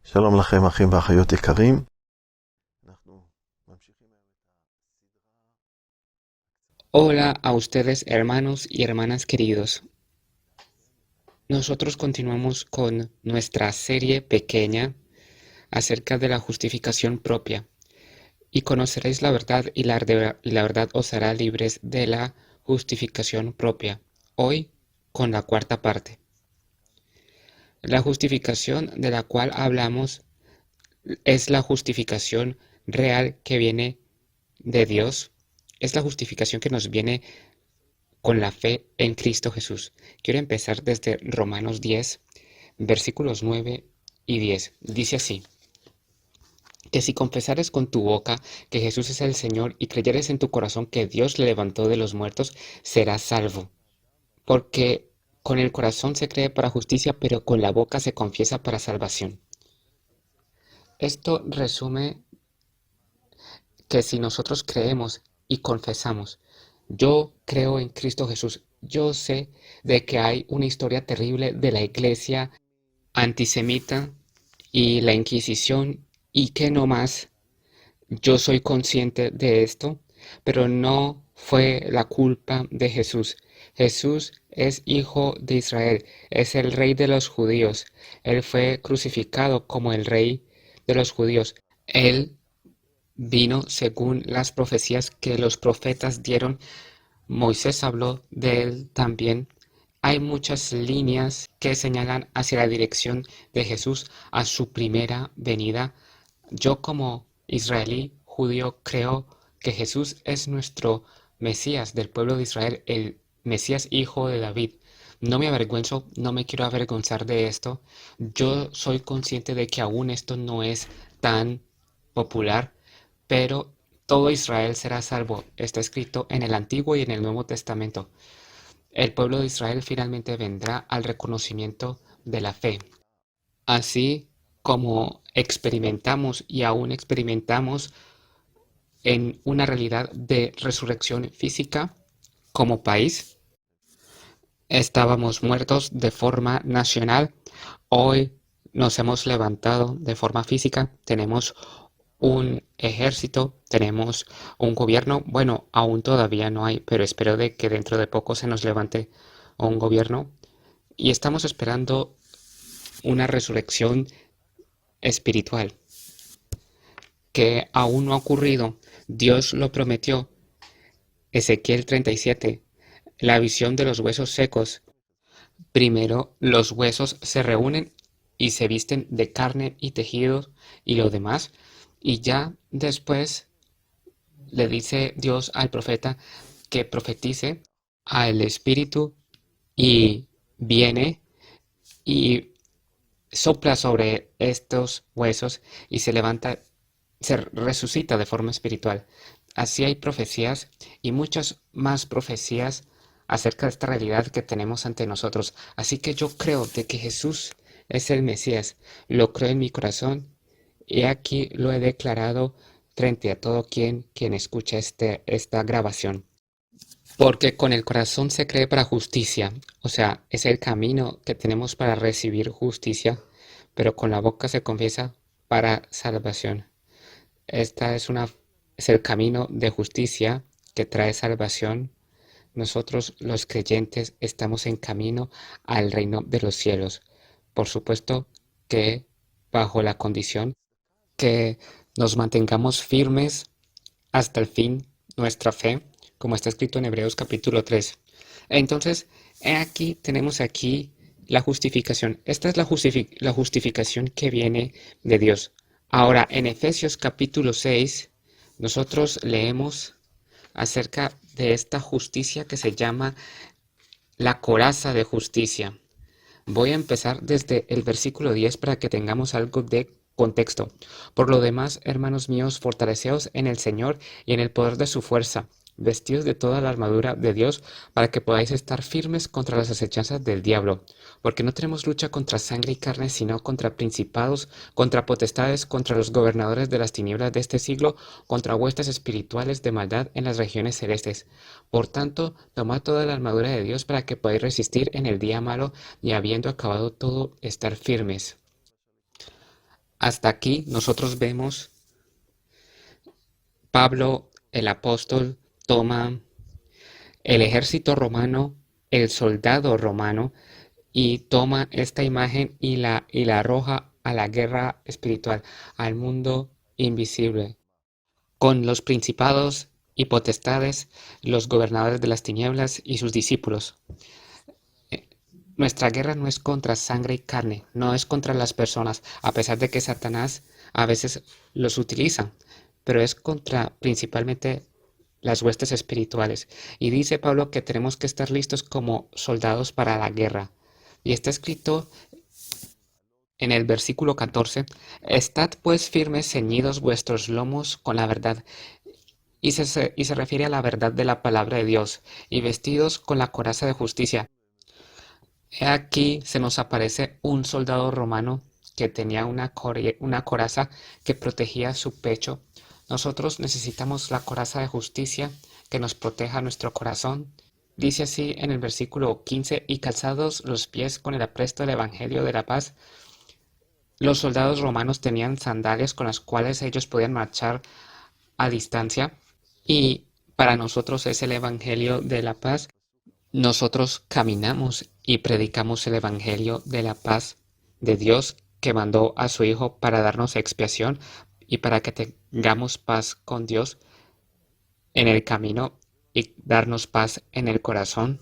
שלום לכם אחים ואחיות יקרים. אנחנו ממשיכים היום Hola a ustedes, hermanos y hermanas queridos. Nosotros continuamos con nuestra serie pequeña acerca de la justificación propia y conoceréis la verdad y la verdad os hará libres de la justificación propia. Hoy con la cuarta parte. La justificación de la cual hablamos es la justificación real que viene de Dios. Es la justificación que nos viene con la fe en Cristo Jesús. Quiero empezar desde Romanos 10, versículos 9 y 10. Dice así, que si confesares con tu boca que Jesús es el Señor y creyeres en tu corazón que Dios le levantó de los muertos, serás salvo. Porque con el corazón se cree para justicia, pero con la boca se confiesa para salvación. Esto resume que si nosotros creemos y confesamos, yo creo en Cristo Jesús, yo sé de que hay una historia terrible de la iglesia antisemita y la Inquisición y que no más, yo soy consciente de esto, pero no fue la culpa de Jesús. Jesús es hijo de Israel, es el rey de los judíos. Él fue crucificado como el rey de los judíos. Él vino según las profecías que los profetas dieron. Moisés habló de él también. Hay muchas líneas que señalan hacia la dirección de Jesús a su primera venida. Yo como israelí judío creo que Jesús es nuestro Mesías del pueblo de Israel, el Mesías hijo de David. No me avergüenzo, no me quiero avergonzar de esto. Yo soy consciente de que aún esto no es tan popular, pero todo Israel será salvo. Está escrito en el Antiguo y en el Nuevo Testamento. El pueblo de Israel finalmente vendrá al reconocimiento de la fe. Así como experimentamos y aún experimentamos en una realidad de resurrección física como país, estábamos muertos de forma nacional. Hoy nos hemos levantado de forma física. Tenemos un ejército, tenemos un gobierno. Bueno, aún todavía no hay, pero espero de que dentro de poco se nos levante un gobierno. Y estamos esperando una resurrección espiritual que aún no ha ocurrido. Dios lo prometió. Ezequiel 37, la visión de los huesos secos. Primero los huesos se reúnen y se visten de carne y tejidos y lo demás, y ya después le dice Dios al profeta que profetice al Espíritu y viene y sopla sobre estos huesos y se levanta, se resucita de forma espiritual. Así hay profecías y muchas más profecías acerca de esta realidad que tenemos ante nosotros. Así que yo creo de que Jesús es el Mesías. Lo creo en mi corazón y aquí lo he declarado frente a todo quien escucha esta grabación. Porque con el corazón se cree para justicia, o sea, es el camino que tenemos para recibir justicia, pero con la boca se confiesa para salvación. Esta es el camino de justicia que trae salvación. Nosotros los creyentes estamos en camino al reino de los cielos. Por supuesto que bajo la condición que nos mantengamos firmes hasta el fin nuestra fe, como está escrito en Hebreos capítulo 3. Entonces, tenemos aquí la justificación. Esta es la justificación que viene de Dios. Ahora, en Efesios capítulo 6, nosotros leemos acerca de esta justicia que se llama la coraza de justicia. Voy a empezar desde el versículo 10 para que tengamos algo de contexto. Por lo demás, hermanos míos, fortaleceos en el Señor y en el poder de su fuerza, vestidos de toda la armadura de Dios para que podáis estar firmes contra las acechanzas del diablo. Porque no tenemos lucha contra sangre y carne, sino contra principados, contra potestades, contra los gobernadores de las tinieblas de este siglo, contra huestes espirituales de maldad en las regiones celestes. Por tanto, tomad toda la armadura de Dios para que podáis resistir en el día malo y habiendo acabado todo, estar firmes. Hasta aquí nosotros vemos Pablo, el apóstol, toma el ejército romano, el soldado romano, y toma esta imagen y la arroja a la guerra espiritual, al mundo invisible, con los principados y potestades, los gobernadores de las tinieblas y sus discípulos. Nuestra guerra no es contra sangre y carne, no es contra las personas, a pesar de que Satanás a veces los utiliza, pero es contra principalmente las huestes espirituales. Y dice Pablo que tenemos que estar listos como soldados para la guerra. Y está escrito en el versículo 14: Estad pues firmes, ceñidos vuestros lomos con la verdad. Y se refiere a la verdad de la palabra de Dios, y vestidos con la coraza de justicia. He aquí se nos aparece un soldado romano que tenía una coraza que protegía su pecho. Nosotros necesitamos la coraza de justicia que nos proteja nuestro corazón. Dice así en el versículo 15: Y calzados los pies con el apresto del Evangelio de la paz. Los soldados romanos tenían sandalias con las cuales ellos podían marchar a distancia, y para nosotros es el Evangelio de la paz. Nosotros caminamos y predicamos el Evangelio de la paz de Dios, que mandó a su Hijo para darnos expiación y para que tengamos paz con Dios en el camino y darnos paz en el corazón.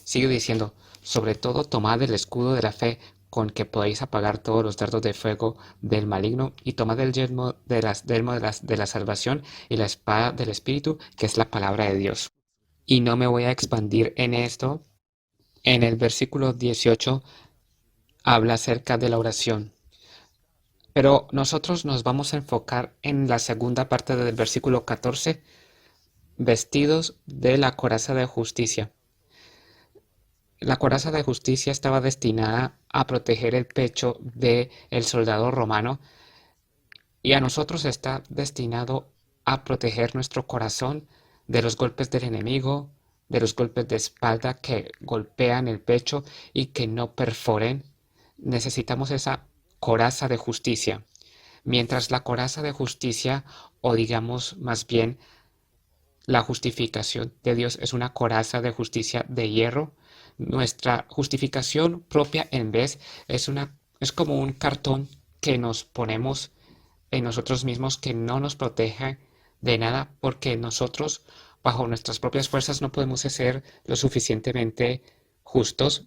Sigue diciendo: sobre todo tomad el escudo de la fe, con que podéis apagar todos los dardos de fuego del maligno, y tomad el yelmo de la salvación y la espada del Espíritu, que es la palabra de Dios. Y no me voy a expandir en esto. En el versículo 18 habla acerca de la oración, pero nosotros nos vamos a enfocar en la segunda parte del versículo 14: vestidos de la coraza de justicia. La coraza de justicia estaba destinada a proteger el pecho del soldado romano, y a nosotros está destinado a proteger nuestro corazón de los golpes del enemigo, de los golpes de espalda que golpean el pecho y que no perforen. Necesitamos esa coraza de justicia. Mientras la coraza de justicia, o digamos más bien la justificación de Dios, es una coraza de justicia de hierro, nuestra justificación propia en vez es como un cartón que nos ponemos en nosotros mismos, que no nos protege de nada, porque nosotros bajo nuestras propias fuerzas no podemos ser lo suficientemente justos.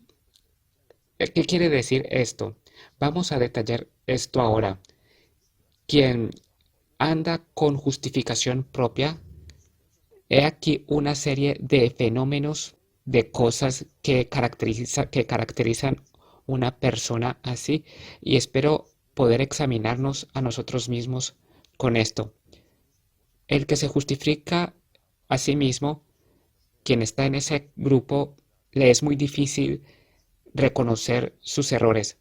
¿Qué quiere decir esto? Vamos a detallar esto ahora. Quien anda con justificación propia, he aquí una serie de fenómenos, de cosas que caracterizan una persona así, y espero poder examinarnos a nosotros mismos con esto. El que se justifica a sí mismo, quien está en ese grupo, le es muy difícil reconocer sus errores,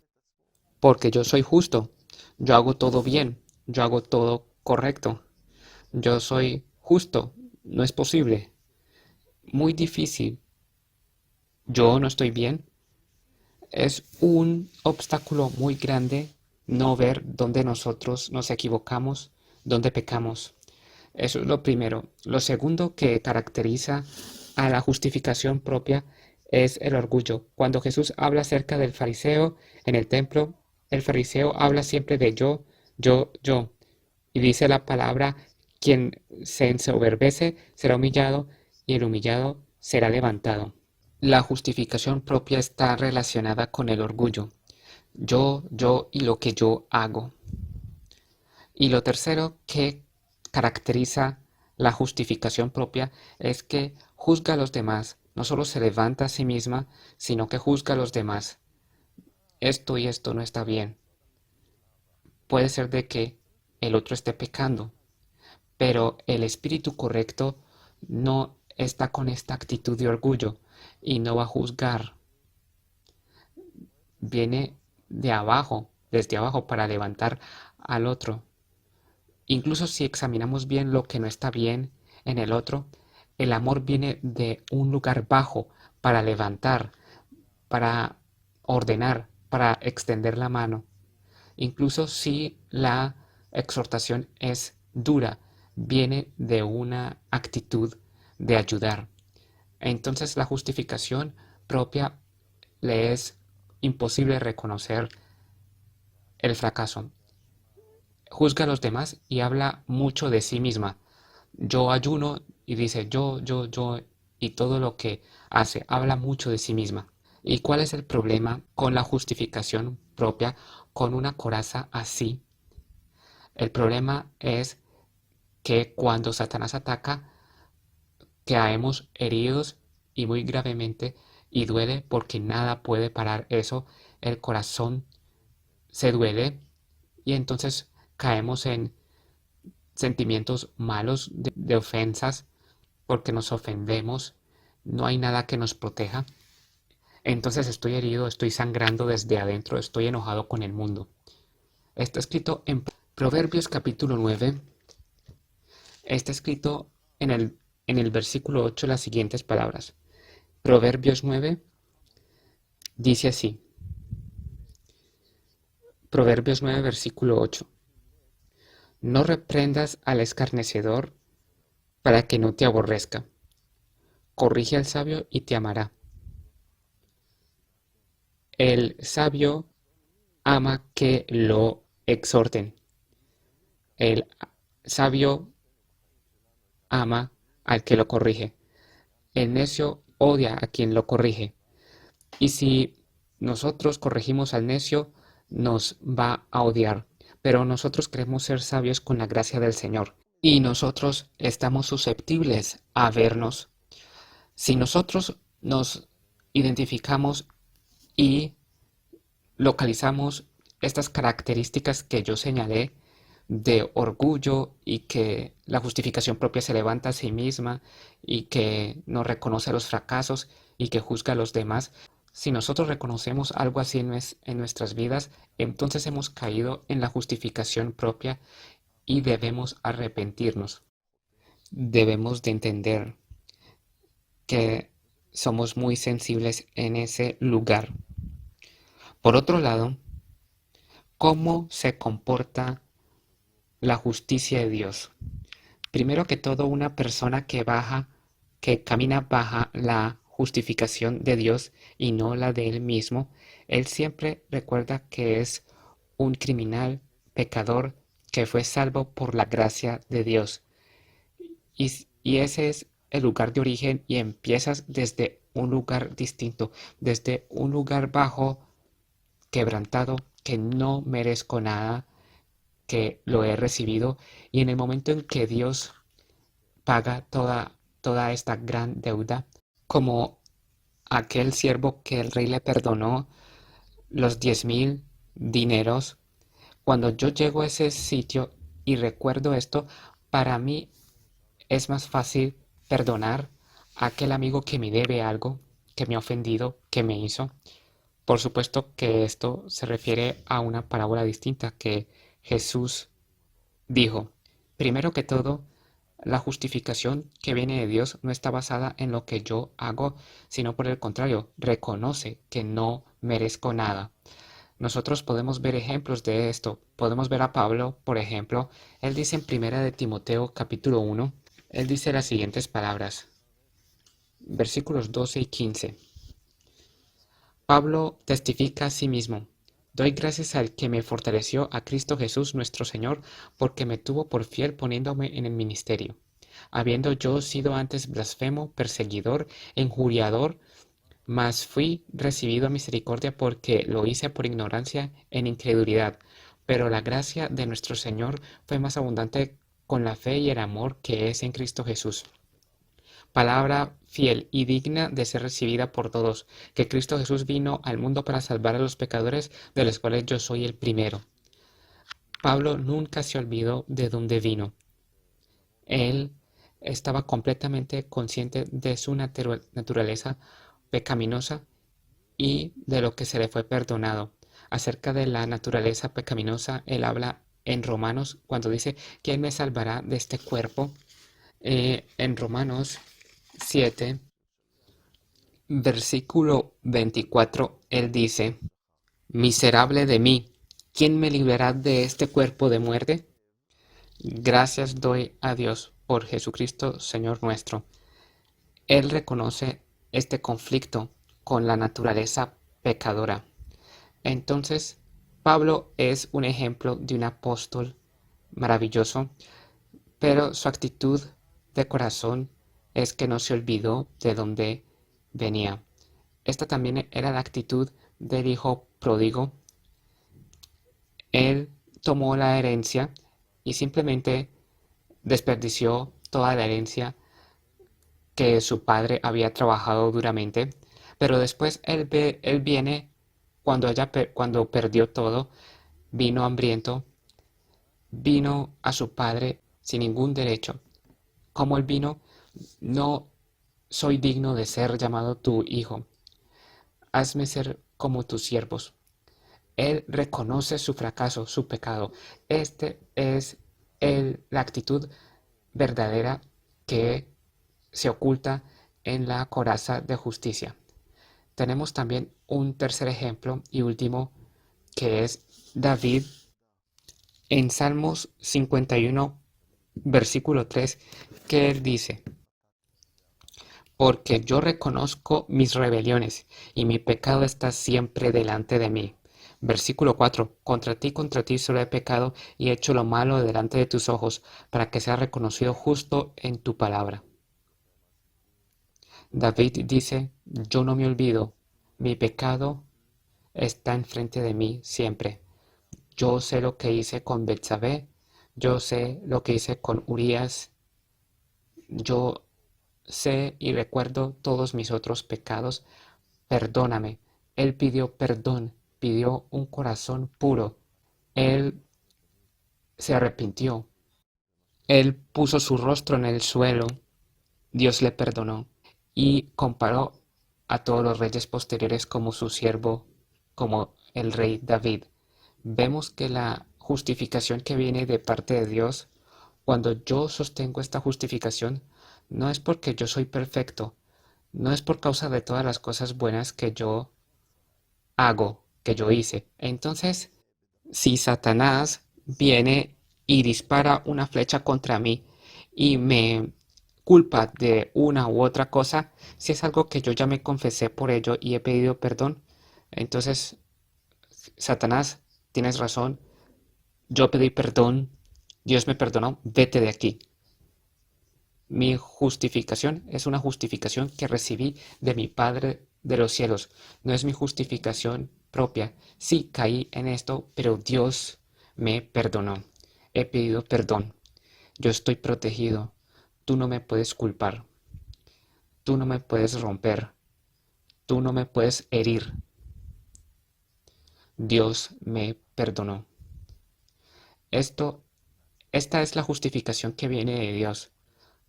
porque yo soy justo, yo hago todo bien, yo hago todo correcto, yo soy justo, no es posible, muy difícil, yo no estoy bien. Es un obstáculo muy grande no ver dónde nosotros nos equivocamos, dónde pecamos. Eso es lo primero. Lo segundo que caracteriza a la justificación propia es el orgullo. Cuando Jesús habla acerca del fariseo en el templo, el fariseo habla siempre de yo, yo, yo. Y dice la palabra: quien se ensoberbece será humillado, y el humillado será levantado. La justificación propia está relacionada con el orgullo. Yo y lo que yo hago. Y lo tercero que caracteriza la justificación propia es que juzga a los demás. No solo se levanta a sí misma, sino que juzga a los demás. Esto y esto no está bien. Puede ser de que el otro esté pecando, pero el espíritu correcto no está con esta actitud de orgullo y no va a juzgar. Viene de abajo, desde abajo, para levantar al otro. Incluso si examinamos bien lo que no está bien en el otro, el amor viene de un lugar bajo para levantar, para ordenar, para extender la mano. incluso si la exhortación es dura, viene de una actitud de ayudar. Entonces la justificación propia le es imposible reconocer el fracaso. Juzga a los demás y habla mucho de sí misma. Yo ayuno y dice yo, y todo lo que hace, habla mucho de sí misma. ¿Y cuál es el problema con la justificación propia, con una coraza así? El problema es que cuando Satanás ataca, caemos heridos y muy gravemente y duele porque nada puede parar eso. El corazón se duele y entonces caemos en sentimientos malos de ofensas porque nos ofendemos. No hay nada que nos proteja. Entonces estoy herido, estoy sangrando desde adentro, estoy enojado con el mundo. Está escrito en Proverbios capítulo 9. Está escrito en el versículo 8 las siguientes palabras. Proverbios 9 dice así. Proverbios 9, versículo 8. No reprendas al escarnecedor para que no te aborrezca. Corrige al sabio y te amará. El sabio ama que lo exhorten. El sabio ama al que lo corrige. El necio odia a quien lo corrige. Y si nosotros corregimos al necio, nos va a odiar. Pero nosotros queremos ser sabios con la gracia del Señor. Y nosotros estamos susceptibles a vernos. Si nosotros nos identificamos y localizamos estas características que yo señalé de orgullo y que la justificación propia se levanta a sí misma y que no reconoce los fracasos y que juzga a los demás. Si nosotros reconocemos algo así en nuestras vidas, entonces hemos caído en la justificación propia y debemos arrepentirnos. Debemos de entender que somos muy sensibles en ese lugar. Por otro lado, ¿cómo se comporta la justicia de Dios? Primero que todo, una persona que camina baja la justificación de Dios y no la de él mismo, él siempre recuerda que es un criminal, pecador, que fue salvo por la gracia de Dios. Y ese es el lugar de origen y empiezas desde un lugar distinto, desde un lugar bajo, quebrantado, que no merezco nada, que lo he recibido, y en el momento en que Dios paga toda esta gran deuda, como aquel siervo que el rey le perdonó los 10,000 dineros, cuando yo llego a ese sitio y recuerdo esto, para mí es más fácil perdonar a aquel amigo que me debe algo, que me ha ofendido, que me hizo. Por supuesto que esto se refiere a una parábola distinta que Jesús dijo. Primero que todo, la justificación que viene de Dios no está basada en lo que yo hago, sino por el contrario, reconoce que no merezco nada. Nosotros podemos ver ejemplos de esto. Podemos ver a Pablo, por ejemplo. Él dice en Primera de Timoteo capítulo 1, él dice las siguientes palabras, versículos 12 y 15. Pablo testifica a sí mismo. Doy gracias al que me fortaleció, a Cristo Jesús nuestro Señor, porque me tuvo por fiel poniéndome en el ministerio. Habiendo yo sido antes blasfemo, perseguidor, injuriador, mas fui recibido a misericordia porque lo hice por ignorancia en incredulidad. Pero la gracia de nuestro Señor fue más abundante con la fe y el amor que es en Cristo Jesús. Palabra fiel y digna de ser recibida por todos, que Cristo Jesús vino al mundo para salvar a los pecadores, de los cuales yo soy el primero. Pablo nunca se olvidó de dónde vino. Él estaba completamente consciente de su naturaleza pecaminosa y de lo que se le fue perdonado. Acerca de la naturaleza pecaminosa, él habla en Romanos cuando dice, ¿quién me salvará de este cuerpo? En Romanos 7, versículo 24, él dice, miserable de mí, ¿Quién me librará de este cuerpo de muerte? Gracias doy a Dios por Jesucristo, Señor nuestro. Él reconoce este conflicto con la naturaleza pecadora. Entonces, Pablo es un ejemplo de un apóstol maravilloso, pero su actitud de corazón es que no se olvidó de dónde venía. Esta también era la actitud del hijo pródigo. Él tomó la herencia y simplemente desperdició toda la herencia que su padre había trabajado duramente, pero después él viene cuando perdió todo, vino hambriento, vino a su padre sin ningún derecho. Como él vino, no soy digno de ser llamado tu hijo, hazme ser como tus siervos. Él reconoce su fracaso, su pecado. Este es la actitud verdadera que se oculta en la coraza de justicia. Tenemos también un tercer ejemplo y último, que es David en Salmos 51, versículo 3, que él dice: porque yo reconozco mis rebeliones, y mi pecado está siempre delante de mí. Versículo 4. Contra ti solo he pecado y he hecho lo malo delante de tus ojos, para que sea reconocido justo en tu palabra. David dice: yo no me olvido, mi pecado está enfrente de mí siempre. Yo sé lo que hice con Betsabé, yo sé lo que hice con Urías, yo sé y recuerdo todos mis otros pecados. Perdóname. Él pidió perdón, pidió un corazón puro. Él se arrepintió. Él puso su rostro en el suelo. Dios le perdonó y comparó a todos los reyes posteriores como su siervo, como el rey David. Vemos que la justificación que viene de parte de Dios, cuando yo sostengo esta justificación, no es porque yo soy perfecto, no es por causa de todas las cosas buenas que yo hago, que yo hice. Entonces, si Satanás viene y dispara una flecha contra mí y me culpa de una u otra cosa, si es algo que yo ya me confesé por ello y he pedido perdón, entonces, Satanás, tienes razón, yo pedí perdón, Dios me perdonó, vete de aquí. Mi justificación es una justificación que recibí de mi Padre de los cielos. No es mi justificación propia. Sí, caí en esto, pero Dios me perdonó. He pedido perdón. Yo estoy protegido. Tú no me puedes culpar. Tú no me puedes romper. Tú no me puedes herir. Dios me perdonó. Esto, esta es la justificación que viene de Dios,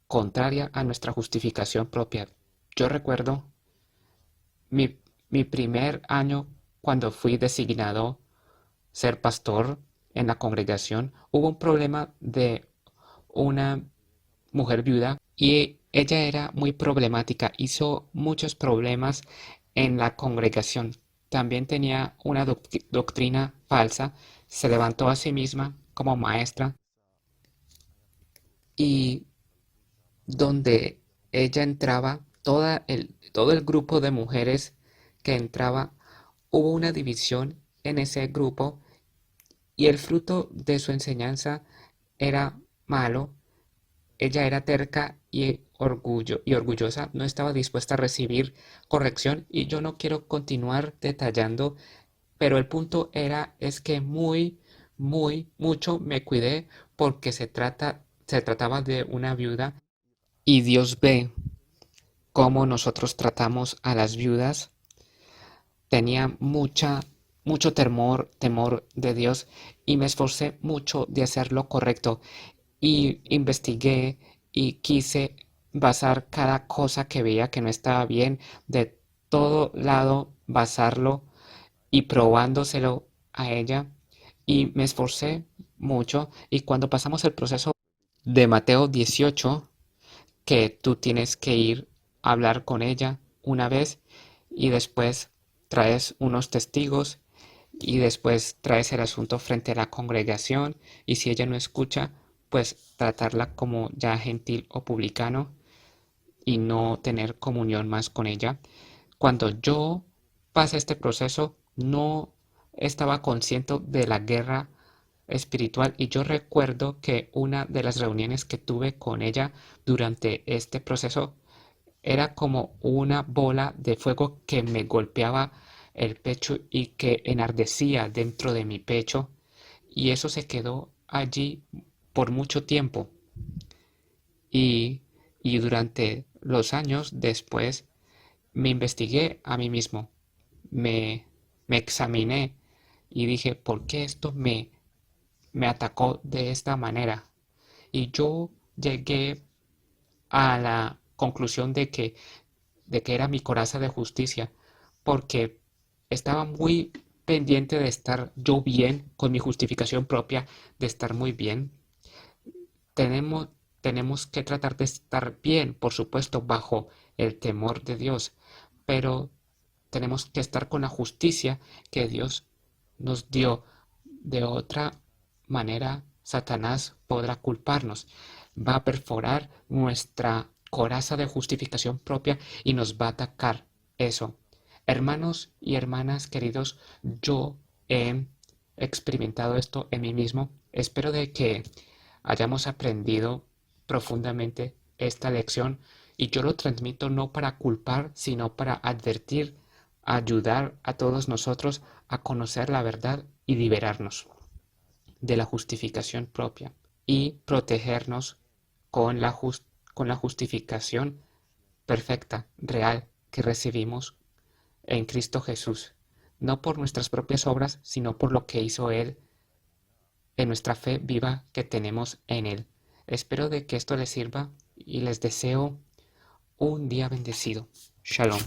contraria a nuestra justificación propia. Yo recuerdo mi primer año cuando fui designado ser pastor en la congregación. Hubo un problema de una mujer viuda y ella era muy problemática, hizo muchos problemas en la congregación. También tenía una doctrina falsa, se levantó a sí misma como maestra y donde ella entraba, todo el grupo de mujeres que entraba, hubo una división en ese grupo y el fruto de su enseñanza era malo. Ella era terca y orgullosa, no estaba dispuesta a recibir corrección y yo no quiero continuar detallando, pero el punto es que mucho me cuidé porque se trataba de una viuda y Dios ve cómo nosotros tratamos a las viudas. Tenía mucho temor de Dios y me esforcé mucho de hacer lo correcto y investigué y quise basar cada cosa que veía que no estaba bien, de todo lado basarlo y probándoselo a ella y me esforcé mucho y cuando pasamos el proceso de Mateo 18, que tú tienes que ir a hablar con ella una vez y después traes unos testigos y después traes el asunto frente a la congregación y si ella no escucha, pues tratarla como ya gentil o publicano y no tener comunión más con ella. Cuando yo pasé este proceso, no estaba consciente de la guerra espiritual y yo recuerdo que una de las reuniones que tuve con ella durante este proceso era como una bola de fuego que me golpeaba el pecho y que enardecía dentro de mi pecho y eso se quedó allí por mucho tiempo y, y durante los años después me investigué a mí mismo, me, me examiné y dije, ¿por qué esto me atacó de esta manera? Y yo llegué a la conclusión de que era mi coraza de justicia, porque estaba muy pendiente de estar yo bien con mi justificación propia, de estar muy bien. Tenemos, tenemos que tratar de estar bien, por supuesto, bajo el temor de Dios, pero tenemos que estar con la justicia que Dios nos dio. De otra manera, Satanás podrá culparnos, va a perforar nuestra coraza de justificación propia y nos va a atacar eso. Hermanos y hermanas queridos, yo he experimentado esto en mí mismo. Espero de que hayamos aprendido profundamente esta lección y yo lo transmito no para culpar, sino para advertir, ayudar a todos nosotros a conocer la verdad y liberarnos de la justificación propia y protegernos con con la justificación perfecta, real, que recibimos en Cristo Jesús, no por nuestras propias obras, sino por lo que hizo Él en nuestra fe viva que tenemos en Él. Espero de que esto les sirva y les deseo un día bendecido. Shalom.